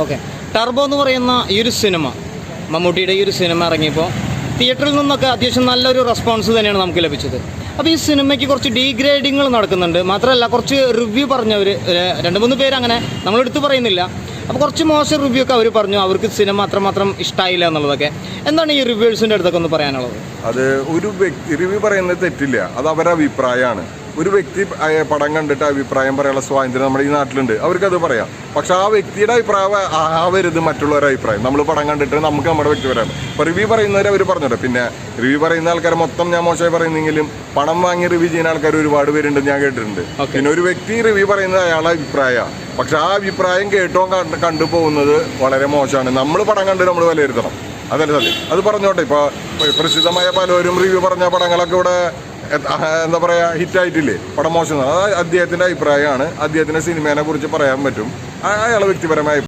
Okay. Turbo എന്ന് പറയുന്ന ഈ ഒരു സിനിമ, മമ്മൂട്ടിയുടെ ഈ ഒരു സിനിമ ഇറങ്ങിയപ്പോൾ തിയേറ്ററിൽ നിന്നൊക്കെ അത്യാവശ്യം നല്ലൊരു റെസ്പോൺസ് തന്നെയാണ് നമുക്ക് ലഭിച്ചത്. അപ്പോൾ ഈ സിനിമയ്ക്ക് കുറച്ച് ഡീഗ്രേഡിങ്ങൾ നടക്കുന്നുണ്ട്. മാത്രമല്ല കുറച്ച് റിവ്യൂ പറഞ്ഞവർ 2-3 പേര്, അങ്ങനെ നമ്മളെടുത്ത് പറയുന്നില്ല, അപ്പോൾ കുറച്ച് മോശം റിവ്യൂ ഒക്കെ അവർ പറഞ്ഞു. അവർക്ക് സിനിമ അത്രമാത്രം ഇഷ്ടമായില്ല എന്നുള്ളതൊക്കെ. എന്താണ് ഈ റിവ്യൂസിൻ്റെ അടുത്തൊക്കെ ഒന്ന് പറയാനുള്ളത്? അത് ഒരു വ്യക്തി റിവ്യൂ പറയുന്നത് തെറ്റില്ല, അത് അവരുടെ അഭിപ്രായമാണ്. ഒരു വ്യക്തി പടം കണ്ടിട്ട് അഭിപ്രായം പറയാനുള്ള സ്വാതന്ത്ര്യം നമ്മുടെ ഈ നാട്ടിലുണ്ട്, അവർക്കത് പറയാം. പക്ഷെ ആ വ്യക്തിയുടെ അഭിപ്രായം ആവരുത് മറ്റുള്ളവരുടെ അഭിപ്രായം. നമ്മൾ പടം കണ്ടിട്ട് നമുക്ക് നമ്മുടെ വ്യക്തിപരമാണ്. ഇപ്പോൾ റിവ്യൂ പറയുന്നവർ അവർ പറഞ്ഞിട്ട്, പിന്നെ റിവ്യൂ പറയുന്ന ആൾക്കാർ മൊത്തം ഞാൻ മോശമായി പറയുന്നെങ്കിലും പണം വാങ്ങി റിവ്യൂ ചെയ്യുന്ന ആൾക്കാർ ഒരുപാട് പേരുണ്ടെന്ന് ഞാൻ കേട്ടിട്ടുണ്ട്. പിന്നെ ഒരു വ്യക്തി റിവ്യൂ പറയുന്നത് അയാളുടെ അഭിപ്രായമാണ്. പക്ഷെ ആ അഭിപ്രായം കേട്ടോ കണ്ടു പോകുന്നത് വളരെ മോശമാണ്. നമ്മൾ പടം കണ്ട് നമ്മൾ വിലയിരുത്തണം, അതല്ല സത്യം. അത് പറഞ്ഞോട്ടെ. ഇപ്പോൾ പ്രസിദ്ധമായ പലരും റിവ്യൂ പറഞ്ഞ പടങ്ങളൊക്കെ ഇവിടെ എന്താ പറയുക, ഹിറ്റായിട്ടില്ലേ? പടം മോശം, അത് അദ്ദേഹത്തിൻ്റെ അഭിപ്രായമാണ്. അദ്ദേഹത്തിൻ്റെ സിനിമേനെ കുറിച്ച് പറയാൻ പറ്റും, അയാളെ വ്യക്തിപരമായ